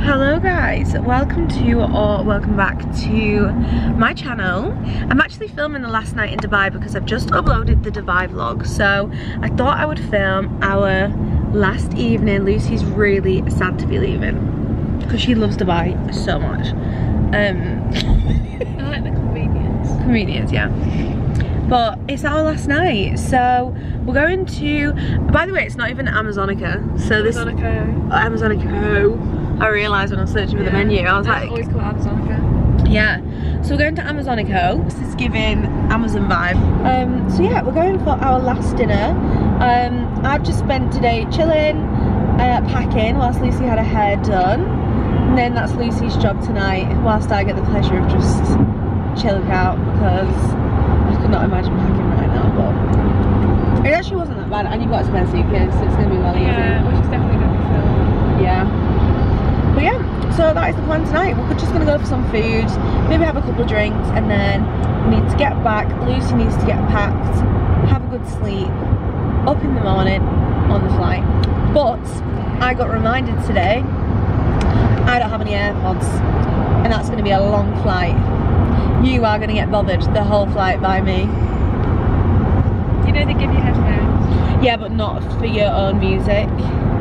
Hello guys, welcome back to my channel. I'm actually filming the last night in Dubai because I've just uploaded the Dubai vlog, so I thought I would film our last evening. Lucy's really sad to be leaving because she loves Dubai so much. I like the convenience, yeah, but it's our last night, so we're going to, by the way, it's not even Amazonica, so Amazonica. I realised when I was searching for the menu, I was like, always called Amazonica. Yeah, so we're going to Amazonica. This is giving Amazon vibe. So yeah, we're going for our last dinner. I've just spent today chilling, packing whilst Lucy had her hair done, and then that's Lucy's job tonight whilst I get the pleasure of just chilling out because I could not imagine packing right now, but it actually wasn't that bad, and you've got a spare suitcase, so it's going to be well easy. Yeah, which is definitely going to be filled. Yeah. But yeah, so that is the plan tonight. We're just going to go for some food, maybe have a couple of drinks, and then we need to get back. Lucy needs to get packed, have a good sleep, up in the morning on the flight. But I got reminded today I don't have any AirPods, and that's going to be a long flight. You are going to get bothered the whole flight by me. You know they give you headphones. Yeah, but not for your own music.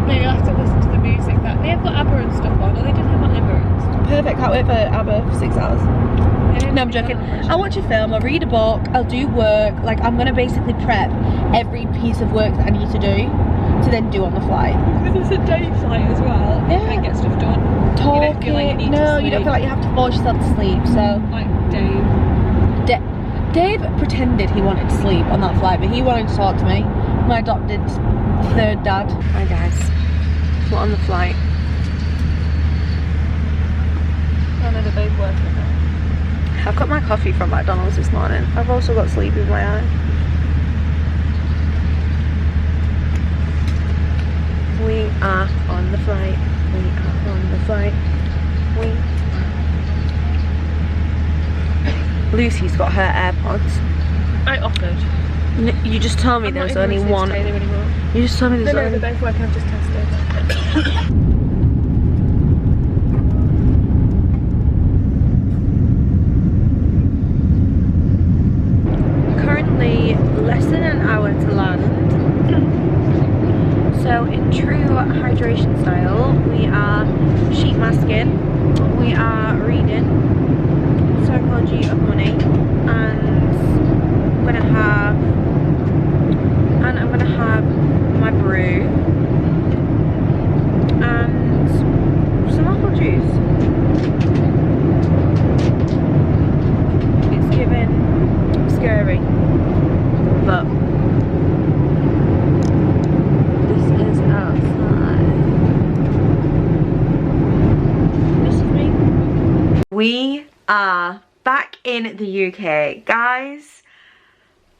No, you'll have to listen to the music that they've got ABBA and stuff on, or they didn't have on ABBA and stuff. Perfect, can't wait for ABBA for 6 hours. No, I'm joking. I'll watch a film, I'll read a book, I'll do work. Like, I'm gonna basically prep every piece of work that I need to do to then do on the flight. Because it's a day flight as well. Yeah. You can get stuff done. Talking. You don't feel like you need to sleep. You don't feel like you have to force yourself to sleep. So like Dave. Dave pretended he wanted to sleep on that flight, but he wanted to talk to me. My adopted third dad. Hi guys. We're on the flight. Oh no, they're both working now. I've got my coffee from McDonald's this morning. I've also got sleep in my eye. We are on the flight. We are on the flight. We are. Lucy's got her AirPods. I offered. You just told me there was only one. You just told me there's only. No, they're both working. I've just tested. Currently less than an hour to land. So in true hydration style, we are sheet masking, we are reading Psychology of Money, and I'm gonna have my brew and some apple juice. It's given scary, but this is outside. This is me. We are back in the UK, guys.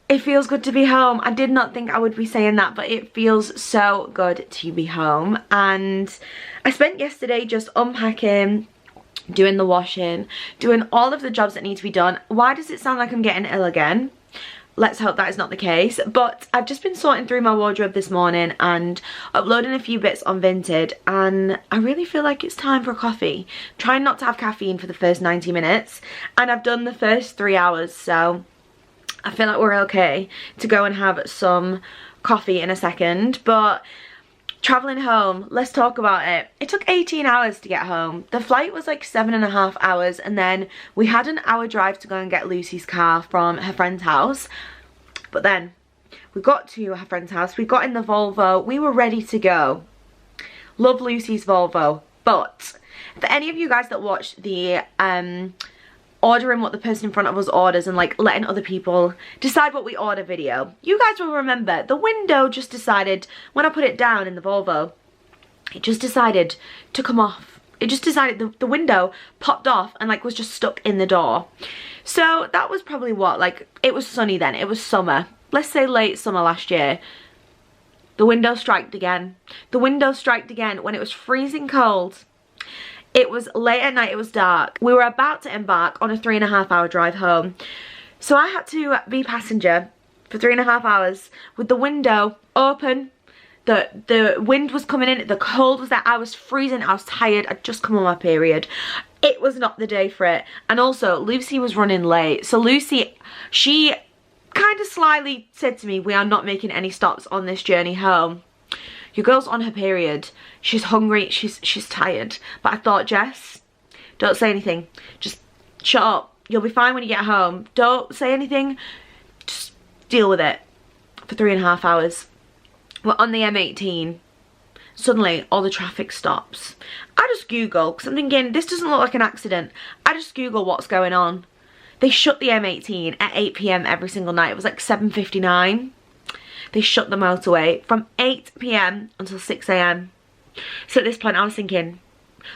It feels good to be home. I did not think I would be saying that, but it feels so good to be home. And I spent yesterday just unpacking, doing the washing, doing all of the jobs that need to be done. Why does it sound like I'm getting ill again? Let's hope that is not the case. But I've just been sorting through my wardrobe this morning and uploading a few bits on Vinted, and I really feel like it's time for a coffee. Trying not to have caffeine for the first 90 minutes, and I've done the first 3 hours, so I feel like we're okay to go and have some coffee in a second. But traveling home, let's talk about it. It took 18 hours to get home. The flight was like 7.5 hours, and then we had an hour drive to go and get Lucy's car from her friend's house. But then we got to her friend's house, we got in the Volvo, we were ready to go. Love Lucy's Volvo. But for any of you guys that watched the ordering what the person in front of us orders and like letting other people decide what we order video, you guys will remember the window just decided, when I put it down in the Volvo, it just decided to come off. It just decided, the window popped off and like was just stuck in the door. So that was probably what, like, it was sunny then, it was summer, let's say late summer last year. The window striked again. The window striked again when it was freezing cold. It was late at night, it was dark. We were about to embark on a 3.5 hour drive home. So I had to be passenger for 3.5 hours with the window open, the wind was coming in, the cold was there, I was freezing, I was tired, I'd just come on my period. It was not the day for it. And also, Lucy was running late. So Lucy, she kind of slyly said to me, we are not making any stops on this journey home. Your girl's on her period. She's hungry, she's tired. But I thought, Jess, don't say anything. Just shut up. You'll be fine when you get home. Don't say anything. Just deal with it. For 3.5 hours. We're on the M18. Suddenly, all the traffic stops. I just Google, because I'm thinking, this doesn't look like an accident. I just Google what's going on. They shut the M18 at 8 PM every single night. It was like 7:59. They shut the motorway from 8 PM until 6 AM. So at this point, I was thinking,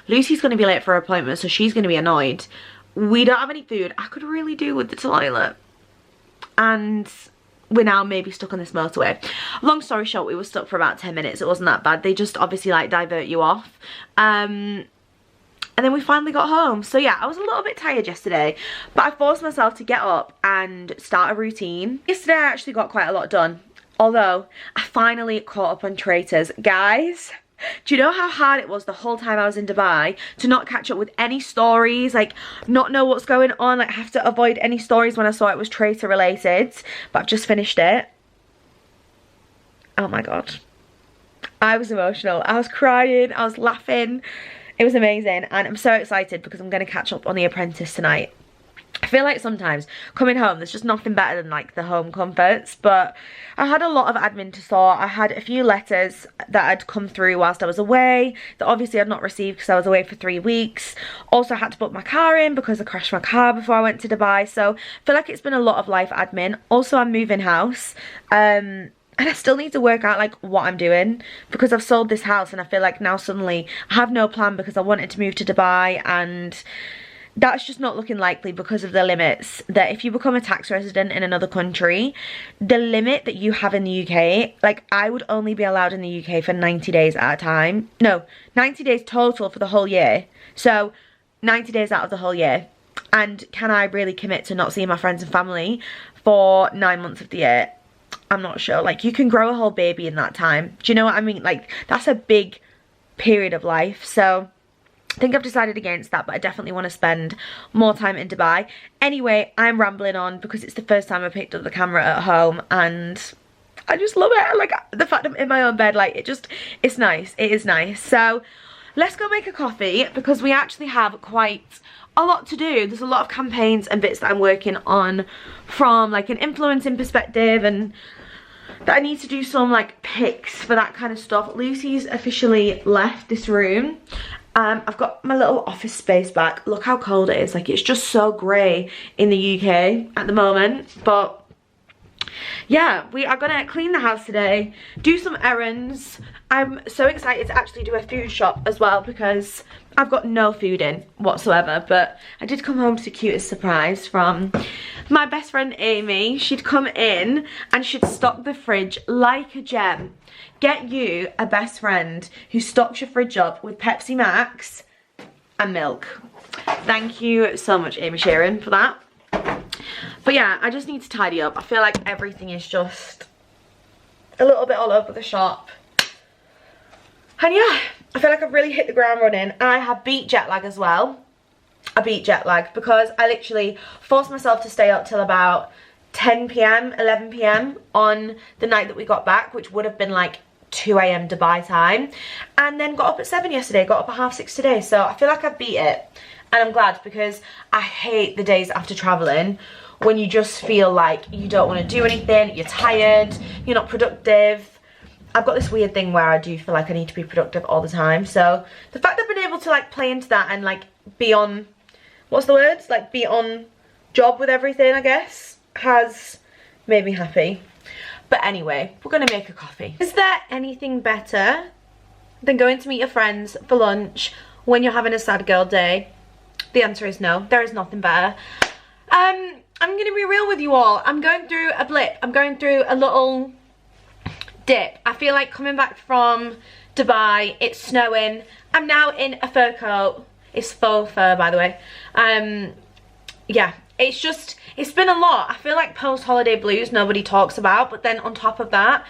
Lucy's going to be late for her appointment, so she's going to be annoyed. We don't have any food. I could really do with the toilet. And we're now maybe stuck on this motorway. Long story short, we were stuck for about 10 minutes. It wasn't that bad. They just obviously like divert you off. And then we finally got home. So yeah, I was a little bit tired yesterday, but I forced myself to get up and start a routine. Yesterday I actually got quite a lot done. Although, I finally caught up on Traitors. Guys, do you know how hard it was the whole time I was in Dubai to not catch up with any stories, like not know what's going on, like have to avoid any stories when I saw it was Traitor related? But I've just finished it. Oh my god. I was emotional. I was crying, I was laughing. It was amazing, and I'm so excited because I'm going to catch up on The Apprentice tonight. I feel like sometimes coming home, there's just nothing better than like the home comforts, but I had a lot of admin to sort. I had a few letters that had come through whilst I was away that obviously I'd not received because I was away for 3 weeks. Also, I had to book my car in because I crashed my car before I went to Dubai, so I feel like it's been a lot of life admin. Also, I'm moving house, and I still need to work out like what I'm doing because I've sold this house and I feel like now suddenly I have no plan because I wanted to move to Dubai, and that's just not looking likely because of the limits that if you become a tax resident in another country, the limit that you have in the UK, like I would only be allowed in the UK for 90 days at a time. No, 90 days total for the whole year. So 90 days out of the whole year. And can I really commit to not seeing my friends and family for 9 months of the year? I'm not sure. Like, you can grow a whole baby in that time. Do you know what I mean? Like, that's a big period of life. So I think I've decided against that, but I definitely want to spend more time in Dubai. Anyway, I'm rambling on because it's the first time I picked up the camera at home and I just love it. Like, the fact I'm in my own bed, like, it's nice. It is nice. So let's go make a coffee because we actually have quite a lot to do. There's a lot of campaigns and bits that I'm working on from like an influencing perspective, and that I need to do some like pics for that kind of stuff. Lucy's officially left this room. I've got my little office space back. Look how cold it is. Like, it's just so grey in the UK at the moment. But yeah, we are gonna clean the house today, do some errands. I'm so excited to actually do a food shop as well because I've got no food in whatsoever. But I did come home to the cutest surprise from my best friend Amy. She'd come in and she'd stock the fridge like a gem. Get you a best friend who stocks your fridge up with Pepsi Max and milk. Thank you so much, Amy Sharon, for that. But yeah, I just need to tidy up. I feel like everything is just a little bit all over the shop. And yeah, I feel like I've really hit the ground running. And I have beat jet lag as well. I beat jet lag because I literally forced myself to stay up till about 10 PM, 11 PM on the night that we got back, which would have been like 2 AM Dubai time. And then got up at 7 yesterday, got up at 6:30 today. So I feel like I've beat it. And I'm glad because I hate the days after traveling when you just feel like you don't want to do anything, you're tired, you're not productive. I've got this weird thing where I do feel like I need to be productive all the time. So the fact that I've been able to like play into that and like be on, what's the word? Like be on job with everything, I guess, has made me happy. But anyway, we're gonna make a coffee. Is there anything better than going to meet your friends for lunch when you're having a sad girl day? The answer is no, there is nothing better. I'm gonna be real with you all. I'm going through a blip. I'm going through a little dip. I feel like coming back from Dubai, it's snowing. I'm now in a fur coat. It's faux fur, by the way. Yeah, it's been a lot. I feel like post-holiday blues nobody talks about, but then on top of that,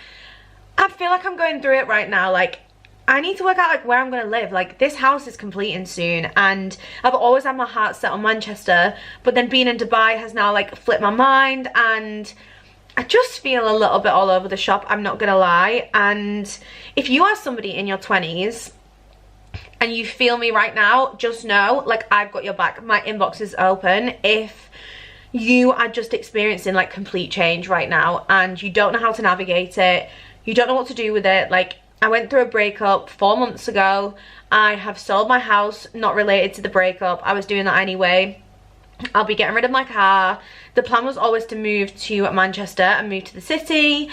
I feel like I'm going through it right now. Like, I need to work out like where I'm gonna live. Like, this house is completing soon, and I've always had my heart set on Manchester, but then being in Dubai has now like flipped my mind, and I just feel a little bit all over the shop, I'm not gonna lie. And if you are somebody in your 20s and you feel me right now, just know, like, I've got your back. My inbox is open if you are just experiencing like complete change right now and you don't know how to navigate it, you don't know what to do with it. Like, I went through a breakup 4 months ago. I have sold my house, not related to the breakup. I was doing that anyway. I'll be getting rid of my car. The plan was always to move to Manchester and move to the city.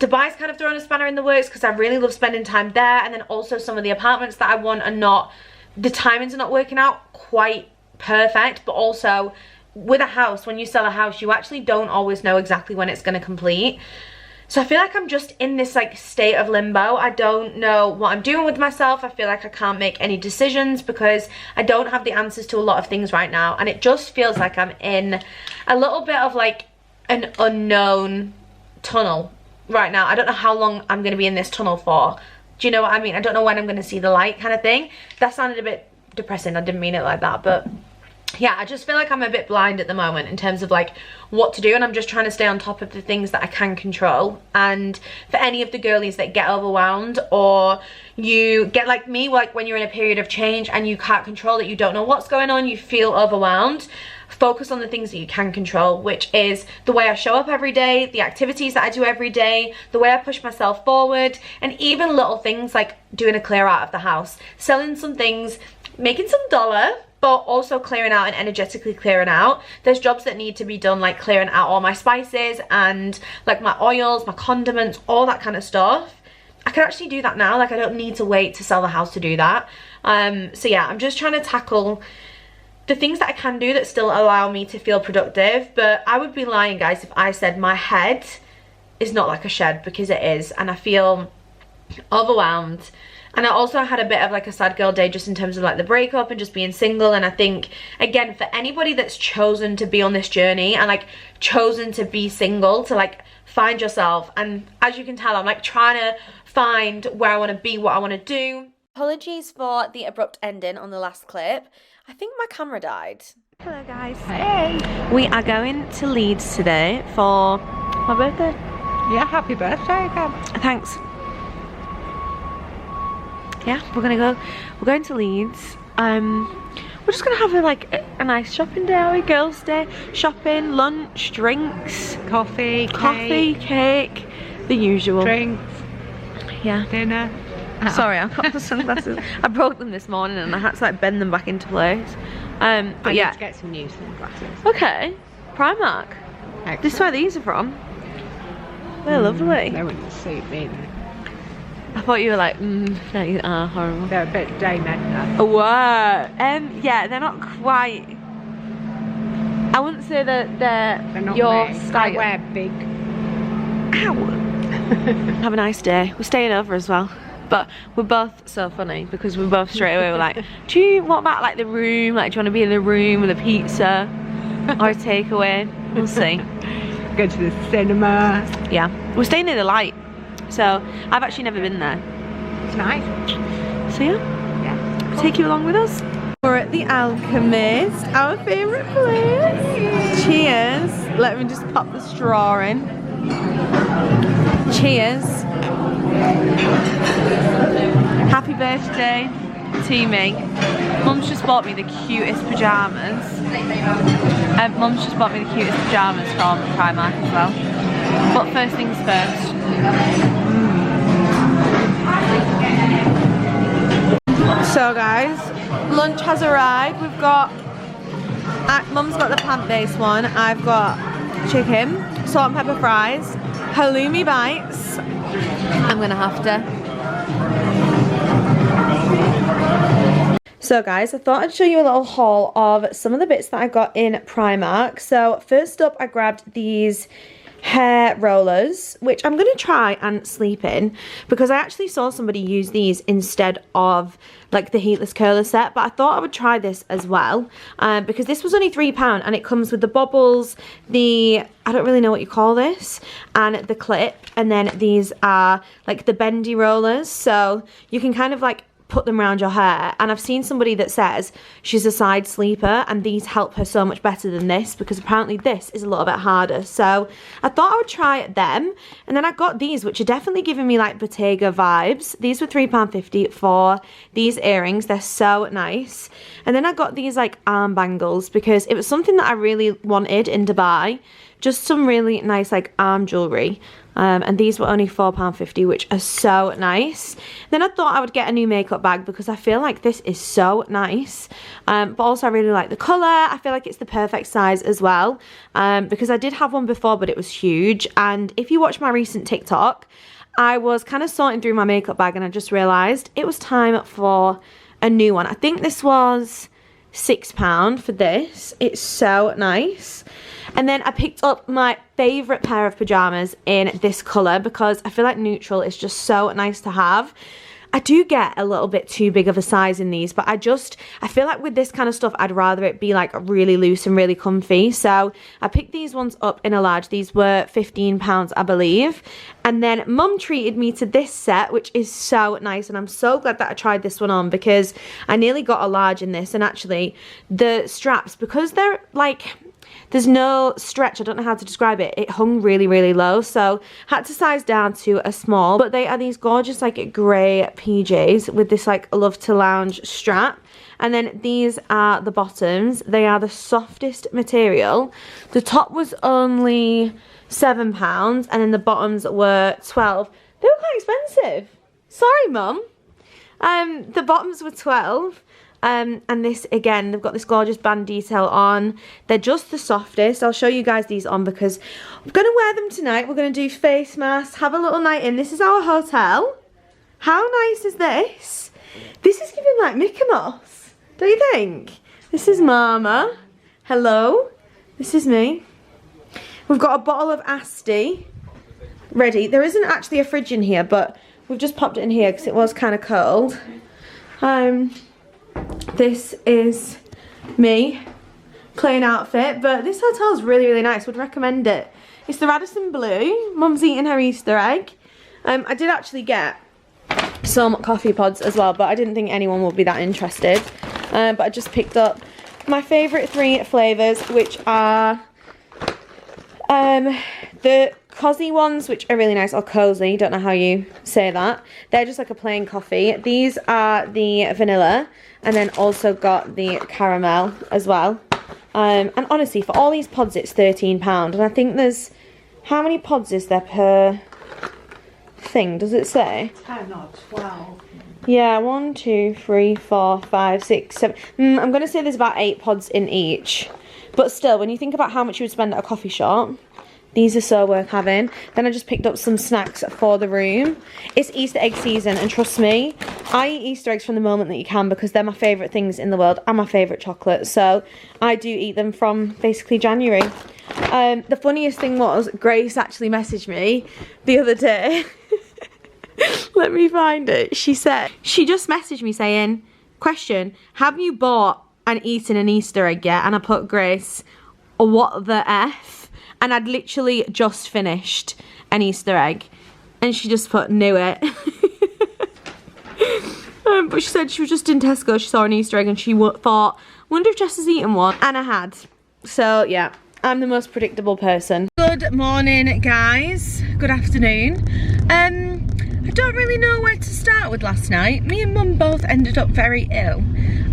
Dubai's kind of thrown a spanner in the works because I really love spending time there, and then also some of the apartments that I want are not, the timings are not working out quite perfect. But also with a house, when you sell a house, you actually don't always know exactly when it's going to complete. So I feel like I'm just in this like state of limbo. I don't know what I'm doing with myself. I feel like I can't make any decisions because I don't have the answers to a lot of things right now. And it just feels like I'm in a little bit of like an unknown tunnel right now. I don't know how long I'm going to be in this tunnel for. Do you know what I mean? I don't know when I'm going to see the light, kind of thing. That sounded a bit depressing. I didn't mean it like that, but yeah, I just feel like I'm a bit blind at the moment in terms of like what to do, and I'm just trying to stay on top of the things that I can control. And for any of the girlies that get overwhelmed, or you get like me, like when you're in a period of change and you can't control it, you don't know what's going on, you feel overwhelmed, focus on the things that you can control, which is the way I show up every day, the activities that I do every day, the way I push myself forward, and even little things like doing a clear out of the house, selling some things, making some dollar, but also clearing out and energetically clearing out. There's jobs that need to be done, like clearing out all my spices and like my oils, my condiments, all that kind of stuff. I can actually do that now. Like, I don't need to wait to sell the house to do that. So yeah, I'm just trying to tackle the things that I can do that still allow me to feel productive. But I would be lying, guys, if I said my head is not like a shed, because it is, and I feel overwhelmed. And I also had a bit of like a sad girl day just in terms of like the breakup and just being single. And I think, again, for anybody that's chosen to be on this journey and like chosen to be single, to like find yourself, and as you can tell, I'm like trying to find where I want to be, what I want to do. Apologies for the abrupt ending on the last clip. I think my camera died. Hello guys. Hey. We are going to Leeds today for my birthday. Yeah, happy birthday again. Thanks. Yeah, we're going to Leeds. We're just gonna have a nice shopping day, are we? Girls' day, shopping, lunch, drinks, Coffee, cake, the usual. drinks, Yeah. dinner. Sorry, I've got the sunglasses. I broke them this morning and I had to like bend them back into place. But I yeah. need to get some new sunglasses. Okay. Primark. Excellent. This is where these are from. They're lovely. They wouldn't suit me though. I thought you were like, they are horrible. They're a bit Dame Oh, wow. Yeah, they're not quite. I wouldn't say that they're not your me. style. I wear big. Ow. Have a nice day. We're staying over as well. But we're both so funny because we both straight away were like, what about like the room? Like, do you want to be in the room with a pizza or a takeaway? We'll see. Go to the cinema. Yeah. We're staying near the light. So I've actually never been there. It's nice. So yeah. Yeah. Take you along with us. We're at the Alchemist, our favourite place. Cheers. Let me just pop the straw in. Cheers. Happy birthday to me. Mum's just bought me the cutest pyjamas. Mum's just bought me the cutest pyjamas from Primark as well. But first things first. So guys, lunch has arrived. We've got, Mum's got the plant-based one. I've got chicken, salt and pepper fries, halloumi bites. I'm gonna have to. So guys, I thought I'd show you a little haul of some of the bits that I got in Primark. So first up, I grabbed these hair rollers, which I'm gonna try and sleep in because I actually saw somebody use these instead of like the heatless curler set, but I thought I would try this as well because this was only £3 and it comes with the bobbles, the, I don't really know what you call this, and the clip, and then these are like the bendy rollers, so you can kind of like put them around your hair. And I've seen somebody that says she's a side sleeper and these help her so much better than this because apparently this is a little bit harder. So I thought I would try them. And then I got these, which are definitely giving me like Bottega vibes. These were £3.50 for these earrings. They're so nice. And then I got these like arm bangles because it was something that I really wanted in Dubai. Just some really nice like arm jewellery. And these were only £4.50, which are so nice. Then I thought I would get a new makeup bag because I feel like this is so nice. But also I really like the colour. I feel like it's the perfect size as well. Because I did have one before, but it was huge. And if you watch my recent TikTok, I was kind of sorting through my makeup bag and I just realised it was time for a new one. I think this was £6 for this. It's so nice. And then I picked up my favourite pair of pyjamas in this colour because I feel like neutral is just so nice to have. I do get a little bit too big of a size in these, but I feel like with this kind of stuff, I'd rather it be like really loose and really comfy. So I picked these ones up in a large. These were £15, I believe. And then Mum treated me to this set, which is so nice. And I'm so glad that I tried this one on because I nearly got a large in this. And actually the straps, because they're like, there's no stretch, I don't know how to describe it. It hung really low, so had to size down to a small. But they are these gorgeous like grey PJs with this like love to lounge strap. And then these are the bottoms. They are the softest material. The top was only £7 and then the bottoms were 12. They were quite expensive. Sorry, Mum. The bottoms were 12. And this, again, they've got this gorgeous band detail on. They're just the softest. I'll show you guys these on because I'm going to wear them tonight. We're going to do face masks, have a little night in. This is our hotel. How nice is this? This is giving like Mickey Mouse, don't you think? This is Mama. Hello. This is me. We've got a bottle of Asti ready. There isn't actually a fridge in here, but we've just popped it in here because it was kind of cold. This is me, plain outfit, but this hotel is really nice. Would recommend it. It's the Radisson Blue. Mum's eating her Easter egg. I did actually get some coffee pods as well, but I didn't think anyone would be that interested. But I just picked up my favourite 3 flavours, which are the Cosy ones, which are really nice, or cozy, don't know how you say that. They're just like a plain coffee. These are the vanilla, and then also got the caramel as well. And honestly, for all these pods, it's £13. And I think there's, how many pods is there per thing? Does it say? Oh, not 12. Yeah, 1, 2, 3, 4, 5, 6, 7. I'm going to say there's about 8 pods in each. But still, when you think about how much you would spend at a coffee shop, these are so worth having. Then I just picked up some snacks for the room. It's Easter egg season, and trust me, I eat Easter eggs from the moment that you can because they're my favourite things in the world and my favourite chocolate. So I do eat them from basically January. The funniest thing was, Grace actually messaged me the other day. Let me find it. She said, she just messaged me saying, question, have you bought and eaten an Easter egg yet? And I put, Grace, what the F? And I'd literally just finished an Easter egg. And she just put, knew it. But she said she was just in Tesco, she saw an Easter egg and she thought, wonder if Jess has eaten one. And I had. So yeah, I'm the most predictable person. Good morning, guys. Good afternoon. I don't really know where to start with last night. Me and Mum both ended up very ill.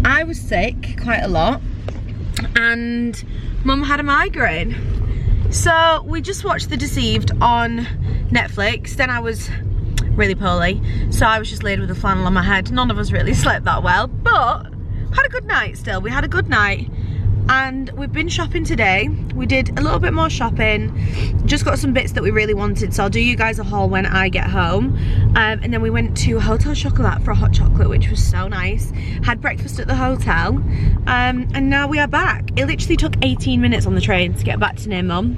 I was sick quite a lot. And Mum had a migraine. So we just watched The Deceived on Netflix. Then I was really poorly, so I was just laid with a flannel on my head. None of us really slept that well, but had a good night still. We had a good night. And we've been shopping today. We did a little bit more shopping. Just got some bits that we really wanted, so I'll do you guys a haul when I get home. And then we went to Hotel Chocolat for a hot chocolate, which was so nice. Had breakfast at the hotel. And now we are back. It literally took 18 minutes on the train to get back to near Mum.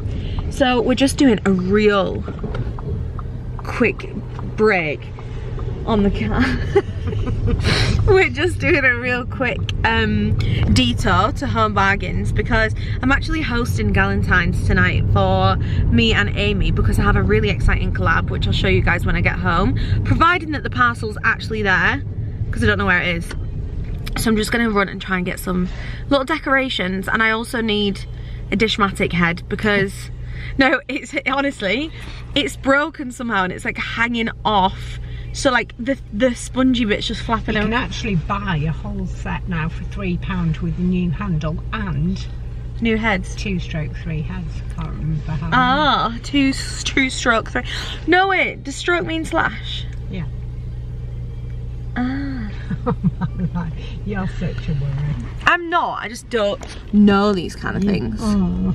So we're just doing a real quick break on the car. We're just doing a real quick detour to Home Bargains because I'm actually hosting Galentine's tonight for me and Amy because I have a really exciting collab which I'll show you guys when I get home, providing that the parcel's actually there because I don't know where it is. So I'm just gonna run and try and get some little decorations, and I also need a Dishmatic head because no, it's honestly it's broken somehow and it's like hanging off. So like the spongy bit's just flapping out. You can actually buy a whole set now for £3 with a new handle and new heads. 2/3 heads. Can't remember how. Ah, two stroke 3. No wait, does stroke mean slash? Yeah. Ah. You're such a worry. I'm not. I just don't know these kind of things. Oh,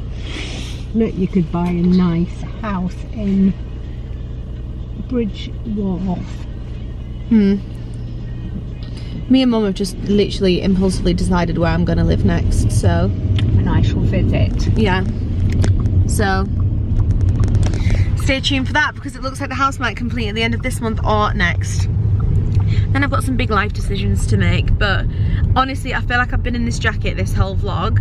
look, you could buy a nice house in Bridge Wharf. Me and Mum have just literally impulsively decided where I'm gonna live next, so. And I shall visit. Yeah. So, stay tuned for that because it looks like the house might complete at the end of this month or next. Then I've got some big life decisions to make, but honestly, I feel like I've been in this jacket this whole vlog,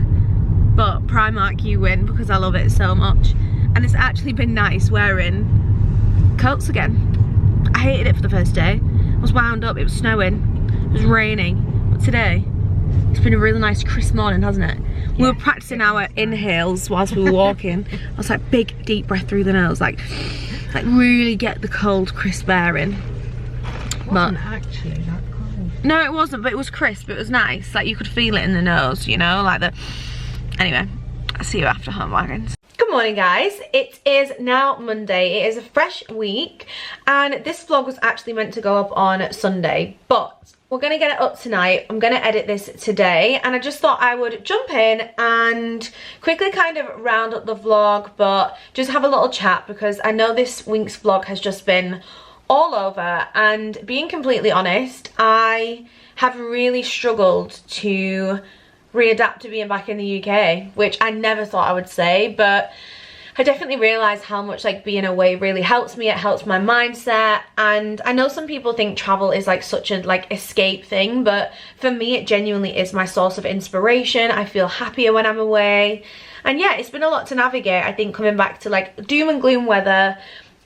but Primark, you win because I love it so much. And it's actually been nice wearing coats again. I hated it for the first day. I was wound up, it was snowing, it was raining, but today it's been a really nice crisp morning, hasn't it? We were practicing our inhales whilst we were walking. I was like, big deep breath through the nose, like really get the cold crisp air in. It wasn't actually that cold. No, it wasn't, but it was crisp, it was nice, like you could feel it in the nose, you know, like the. Anyway, I'll see you after Home Bargains. Good morning guys, it is now Monday, it is a fresh week and this vlog was actually meant to go up on Sunday, but we're gonna get it up tonight. I'm gonna edit this today and I just thought I would jump in and quickly kind of round up the vlog but just have a little chat because I know this week's vlog has just been all over, and being completely honest, I have really struggled to readapt to being back in the UK, which I never thought I would say, but I definitely realised how much like being away really helps me. It helps my mindset, and I know some people think travel is like such a like escape thing, but for me it genuinely is my source of inspiration. I feel happier when I'm away, and yeah, it's been a lot to navigate, I think, coming back to like doom and gloom weather.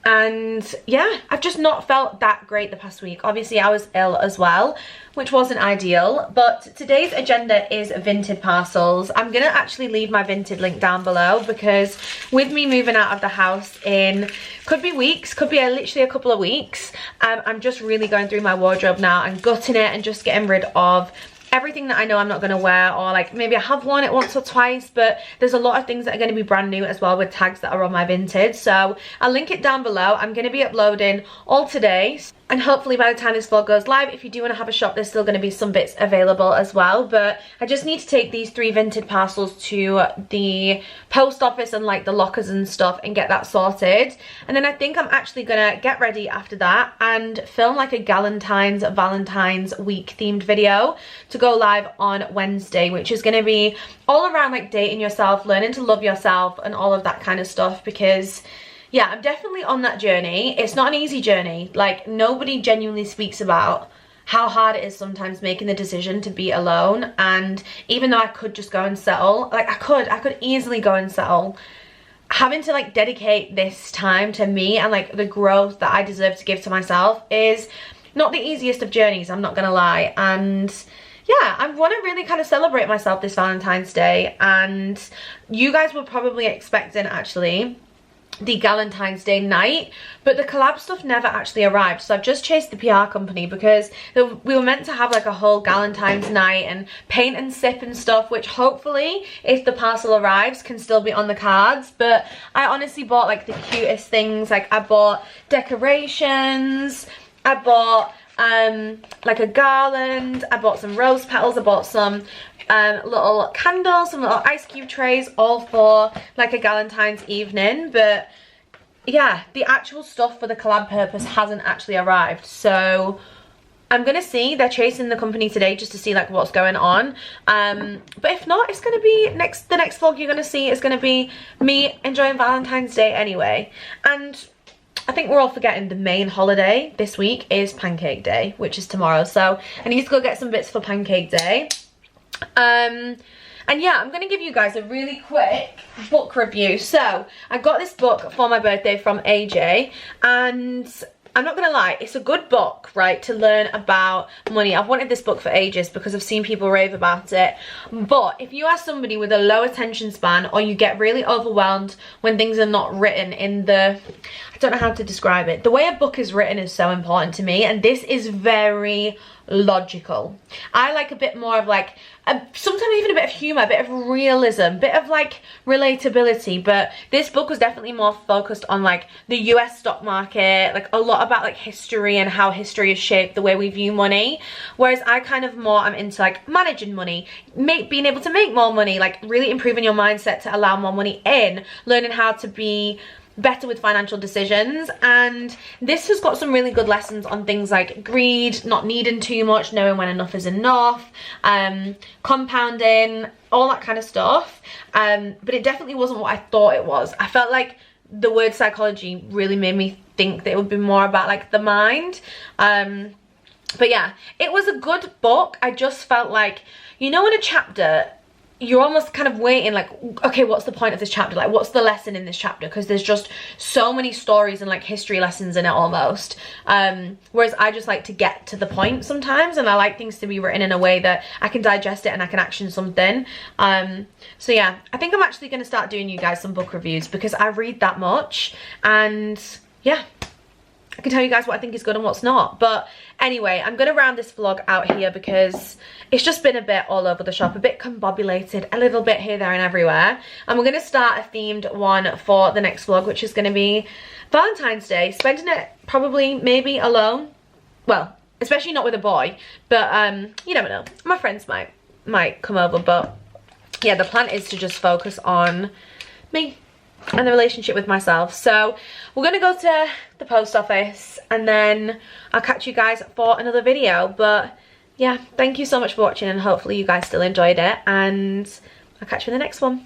And yeah, I've just not felt that great the past week. Obviously I was ill as well, which wasn't ideal, but today's agenda is Vinted parcels. I'm gonna actually leave my Vinted link down below because with me moving out of the house in, could be weeks, could be literally a couple of weeks, I'm just really going through my wardrobe now and gutting it and just getting rid of everything that I know I'm not going to wear, or like maybe I have worn it once or twice, but there's a lot of things that are going to be brand new as well with tags that are on my Vinted, so I'll link it down below. I'm going to be uploading all today, and hopefully by the time this vlog goes live, if you do want to have a shop, there's still going to be some bits available as well. But I just need to take these 3 Vinted parcels to the post office and like the lockers and stuff and get that sorted, and then I think I'm actually gonna get ready after that and film like a Valentine's week themed video to go live on Wednesday, which is going to be all around like dating yourself, learning to love yourself and all of that kind of stuff, because yeah, I'm definitely on that journey. It's not an easy journey. Like, nobody genuinely speaks about how hard it is sometimes making the decision to be alone, and even though I could just go and settle, like I could easily go and settle, having to like dedicate this time to me and like the growth that I deserve to give to myself is not the easiest of journeys, I'm not gonna lie. And yeah, I want to really kind of celebrate myself this Valentine's Day, and you guys were probably expecting actually the Galentine's Day night, but the collab stuff never actually arrived, so I've just chased the PR company because we were meant to have like a whole Galentine's night and paint and sip and stuff, which hopefully if the parcel arrives can still be on the cards. But I honestly bought like the cutest things. Like I bought decorations, I bought like a garland, I bought some rose petals, I bought some little candles, some little ice cube trays, all for like a Galentine's evening. But yeah, the actual stuff for the collab purpose hasn't actually arrived, so I'm gonna see, they're chasing the company today just to see like what's going on. But if not, it's gonna be the next vlog you're gonna see is gonna be me enjoying Valentine's Day anyway. And I think we're all forgetting the main holiday this week is Pancake Day, which is tomorrow. So I need to go get some bits for Pancake Day. And yeah, I'm going to give you guys a really quick book review. So I got this book for my birthday from AJ, and I'm not gonna lie, it's a good book, right, to learn about money. I've wanted this book for ages because I've seen people rave about it. But if you are somebody with a low attention span, or you get really overwhelmed when things are not written in the, I don't know how to describe it. The way a book is written is so important to me, and this is very logical. I like a bit more of like sometimes even a bit of humor, a bit of realism, a bit of like relatability. But this book was definitely more focused on like the US stock market, like a lot about like history and how history has shaped the way we view money. Whereas I kind of more, I'm into like managing money, being able to make more money, like really improving your mindset to allow more money in, learning how to be better with financial decisions. And this has got some really good lessons on things like greed, not needing too much, knowing when enough is enough, compounding, all that kind of stuff. But it definitely wasn't what I thought it was. I felt like the word psychology really made me think that it would be more about like the mind. But yeah, it was a good book. I just felt like, you know, in a chapter you're almost kind of waiting like, okay, what's the point of this chapter? Like, what's the lesson in this chapter? Because there's just so many stories and like history lessons in it almost. Whereas I just like to get to the point sometimes, and I like things to be written in a way that I can digest it and I can action something. So yeah, I think I'm actually going to start doing you guys some book reviews because I read that much, and yeah, I can tell you guys what I think is good and what's not. But anyway, I'm going to round this vlog out here because it's just been a bit all over the shop, a bit combobulated, a little bit here, there and everywhere. And we're going to start a themed one for the next vlog, which is going to be Valentine's Day. Spending it probably maybe alone. Well, especially not with a boy. But you never know. My friends might come over. But yeah, the plan is to just focus on me and the relationship with myself. So we're gonna go to the post office and then I'll catch you guys for another video. But yeah, thank you so much for watching, and hopefully you guys still enjoyed it, and I'll catch you in the next one.